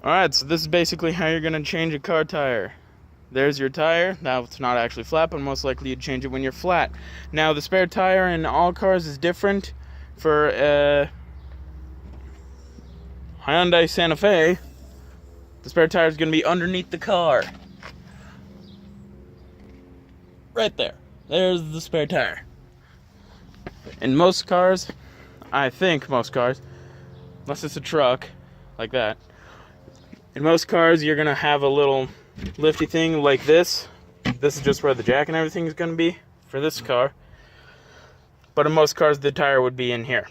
Alright, so this is basically how you're going to change a car tire. There's your tire. Now it's not actually flat, but most likely you'd change it when you're flat. Now the spare tire in all cars is different. For Hyundai Santa Fe, the spare tire is going to be underneath the car. Right there. There's the spare tire. In most cars, I think most cars, unless it's a truck like that, in most cars you're going to have a little lifty thing like this. This is just where the jack and everything is going to be for this car. But in most cars the tire would be in here.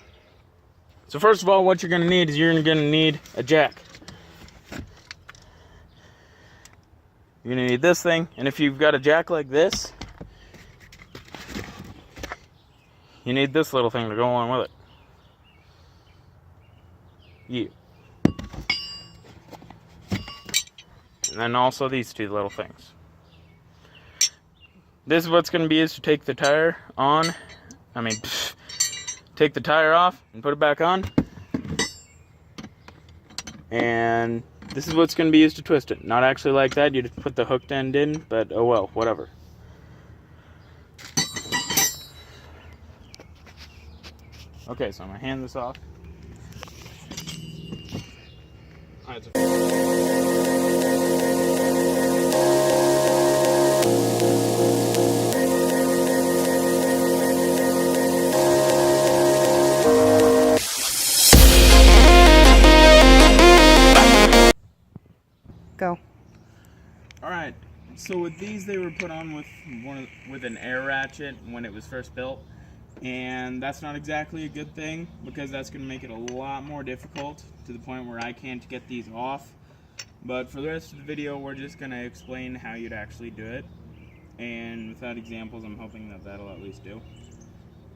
So first of all, what you're going to need is you're going to need a jack. You're going to need this thing, and if you've got a jack like this, you need this little thing to go along with it. Yeah. And then also these two little things. This is what's going to be used to take the tire on. Take the tire off and put it back on. And this is what's going to be used to twist it. Not actually like that, you just put the hooked end in, but oh well, whatever. Okay, so I'm going to hand this off. Alright, Go. Alright, so with these they were put on with an air ratchet when it was first built. And that's not exactly a good thing, because that's going to make it a lot more difficult to the point where I can't get these off. But for the rest of the video, we're just going to explain how you'd actually do it. And without examples, I'm hoping that that'll at least do.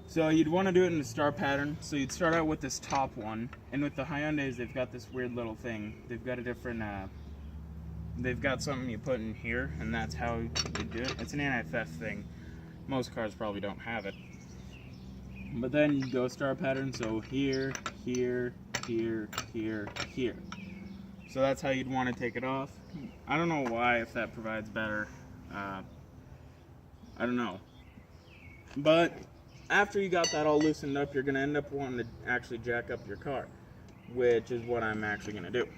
So you'd want to do it in a star pattern. So you'd start out with this top one. And with the Hyundais, they've got this weird little thing. They've got a different, they've got something you put in here, and that's how you do it. It's an anti-theft thing. Most cars probably don't have it. But then you go star pattern, so here, here, here, here, here. So that's how you'd want to take it off. I don't know why, if that provides better, I don't know. But after you got that all loosened up, you're going to end up wanting to actually jack up your car, which is what I'm actually going to do.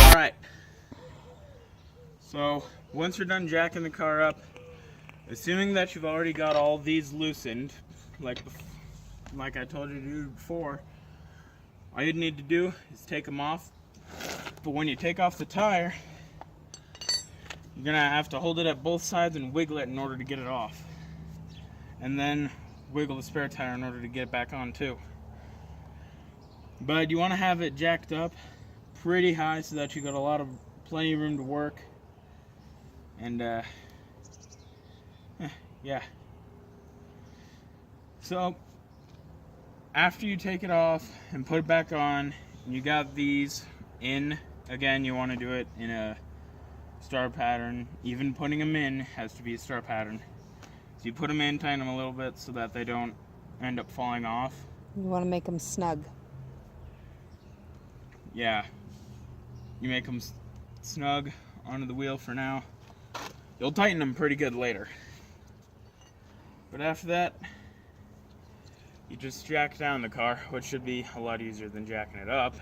Alright, so once you're done jacking the car up, assuming that you've already got all these loosened, like I told you to do before, all you'd need to do is take them off. But when you take off the tire, you're going to have to hold it at both sides and wiggle it in order to get it off. And then wiggle the spare tire in order to get it back on too. But you want to have it jacked up pretty high so that you got plenty of room to work. And yeah. So after you take it off and put it back on, you got these in. Again, you want to do it in a star pattern. Even putting them in has to be a star pattern. So you put them in, tighten them a little bit so that they don't end up falling off. You want to make them snug. Yeah, you make them snug onto the wheel for now. You'll tighten them pretty good later. But after that, you just jack down the car, which should be a lot easier than jacking it up.